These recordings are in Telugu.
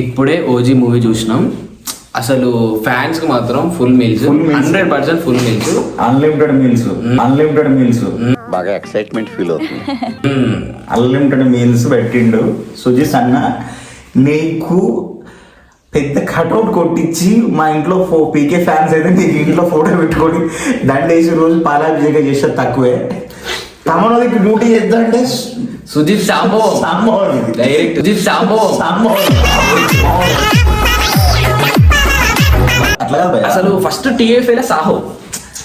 ఇప్పుడే ఓజీ మూవీ చూసినాం. అసలు ఫ్యాన్స్ కి మాత్రం full meals, 100% full meals, unlimited meals బాగా ఎక్సైట్మెంట్ ఫీల్ అవుతుంది. అన్లిమిటెడ్ మీల్స్ పెట్టిండు సుజిత్ అన్న. నీకు పెద్ద కట్అవుట్ కొట్టించి మా ఇంట్లో పీకే ఫ్యాన్స్ అయితే నీకు ఇంట్లో ఫోటో పెట్టుకొని దండేసి రోజు పాలాభిషేకం చేస్తే తక్కువే. తమనోదికి డ్యూటీ చేద్దాంటే సుజిత్ సాంబో డైరెక్ట్ సుజిత్ సాంబో అట్లా అసలు ఫస్ట్ టీఎఫ్ఐ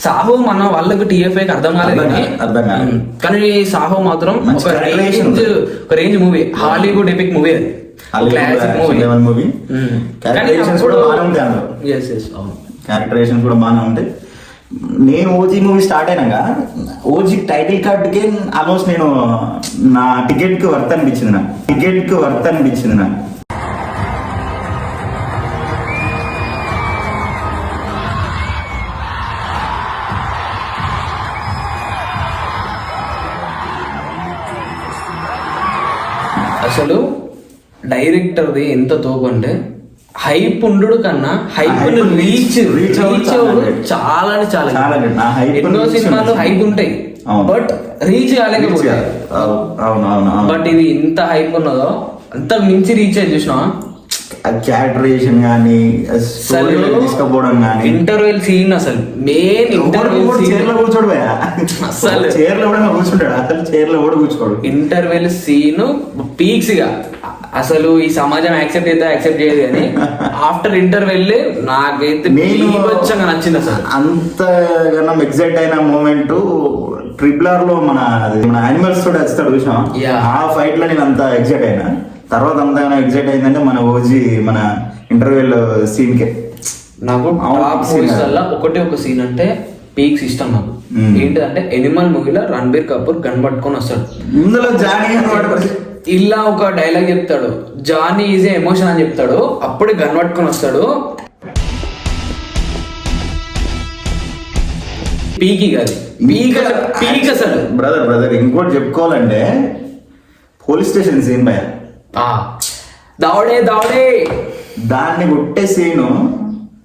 సాహో మన వాళ్ళకి టీఎఫ్ఐకి అర్థం కాలేదు కానీ సాహో మాత్రం ఒక range movie, Hollywood epic movie, అది క్లాసిక్ మూవీ. క్యారెక్టరైజేషన్స్ కూడా బాగానే ఉంటాయి అందులో. క్యారెక్టరైజేషన్ కూడా బాగానే ఉంటాయి. నేను ఓజీ మూవీ స్టార్ట్ అయినాక ఓజీ టైటిల్ కార్డ్కి ఆల్మోస్ట్ నేను నా టికెట్కి వర్త్ అనిపించింది నాకు. అసలు డైరెక్టర్ది ఎంత తోపు అంటే హైప్ ఉండు కన్నా హైప్ రీచ్ చాలా ఎన్నో సినిమాలు హైప్ ఉంటాయి బట్ రీచ్ కాలేకపోతాయి. బట్ ఇది ఇంత హైప్ ఉన్నదో అంత మించి రీచ్ అయ్యి చూసినా. క్యారెక్టరైజేషన్ కానీ తీసుకపోవడం కానీ ఇంటర్వెల్ సీన్ అసలు మెయిన్ ఇంటర్వెల్ సీన్ పీక్స్ గా అసలు ఈ సమాజం యాక్సెప్ట్ అయితే యాక్సెప్ట్ చేయదు కానీ ఆఫ్టర్ ఇంటర్వెల్ నాకైతే బీభత్సంగా నచ్చింది. అసలు అంతగానో ఎగ్జైట్ అయిన మూమెంట్ ట్రిపుల్ లో మన యానిమల్స్ తోటి వస్తాడు చూసాం. ఆ ఫైట్ లో నేను అంత ఎగ్జైట్ అయినా. తర్వాత అంతగానో ఎగ్జైట్ అయిందంటే మన ఓజీ మన ఇంటర్వెల్ సీన్ కే. నాకు ఒకటి ఒక సీన్ అంటే పీక్స్ ఇష్టం నాకు. ఏంటంటే ఎనిమల్ మూవీలో రణబీర్ కపూర్ గన్ పట్టుకొని వస్తాడు, ఇందులో జానీ ఇలా ఒక డైలాగ్ చెప్తాడు, జానీ ఈజ్ ఎమోషన్ అని చెప్తాడు, అప్పుడే గన్ పట్టుకొని వస్తాడు. పీకి కాదు పీక్ అసలు. బ్రదర్ ఇంకోటి చెప్పుకోవాలంటే పోలీస్ స్టేషన్ సీన్ భయ దావడే దాన్ని కొట్టే సీను.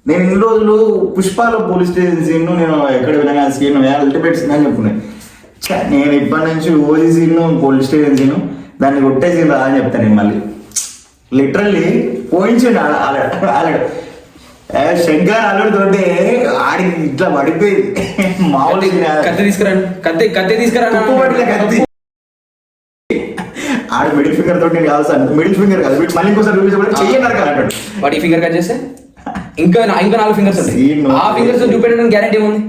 నేను ఇన్ని రోజులు పుష్పాలో పోలీస్ స్టేషన్ సీన్ నేను ఎక్కడ వినగా సీన్ అల్టిమేట్ సీన్ అని చెప్పుకున్నాను. నేను ఇప్పటి నుంచి OG scene police station scene దాన్ని కొట్టే సీన్ రా అని చెప్తాను. నేను మళ్ళీ లిటరల్లీ పోయించండి ఆలాడు శంకర్ అల్లుడు తోటి ఆడికి ఇట్లా పడిపోయింది. మామూలు కత్తి తీసుకురా ఆడు మిడిల్ ఫింగర్ తోటి కాదు సార్, మిడిల్ ఫింగర్ కాదు మళ్ళీ ఇంకోసారి చెయ్యన్నారు కదా వాడి ఫింగర్ కట్ చేస్తే ఇంకా 4 ఫింగర్స్ ఉంటాయి. ఆ ఫింగర్స్ చూపెట్టడానికి గ్యారెంటీ ఉంది.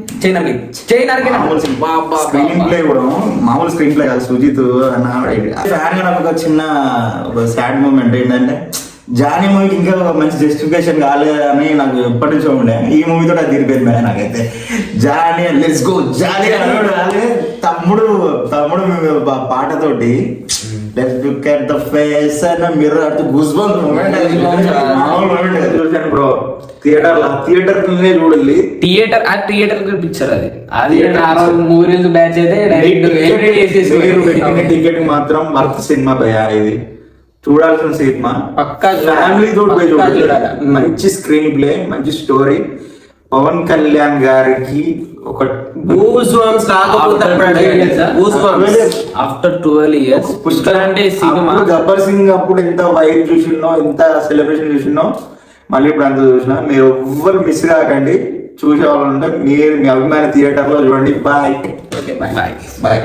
స్క్రీన్ ప్లే కూడా మామూలు స్క్రీన్ ప్లే కాదు. సుజిత్ ఫ్యాన్ గా నాకు ఒక చిన్న సాడ్ మూమెంట్ ఏంటంటే జానీ మూవీకి ఇంకా మంచి జస్టిఫికేషన్ కాలేదని నాకు ఎప్పటి నుంచో ఉండే. ఈ మూవీతో అది తీరిపోయింది నాకు. జానీ లెట్స్ గో జానీ తమ్ముడు పాటతోటి let's look at the face and mirror goosebumps moment. చూసాను బ్రో థియేటర్ చూడాలి. థియేటర్ పిక్చర్ అది మూవీ రిలీజ్ బ్యాచ్ అయితే టికెట్ మాత్రం వర్త్ సినిమా భయ. ఇది చూడాల్సిన సినిమా, ఫ్యామిలీ తోటి పోయి చూడాలి. మంచి స్క్రీన్ ప్లే, మంచి స్టోరీ. పవన్ కళ్యాణ్ గారికి ఒక ఆఫ్టర్ 12 years పుష్కర్ అంటే గబ్బర్ సింగ్ అప్పుడు ఎంత వైబ్ చూసినో, ఎంత సెలబ్రేషన్ చూసినో, మళ్ళీ ఇప్పుడు అంత చూసినా. మీరు ఎవ్వరు మిస్ కాకండి. చూసే వాళ్ళు ఉంటే మీరు మీ అభిమాన థియేటర్ లో చూడండి. బాయ్.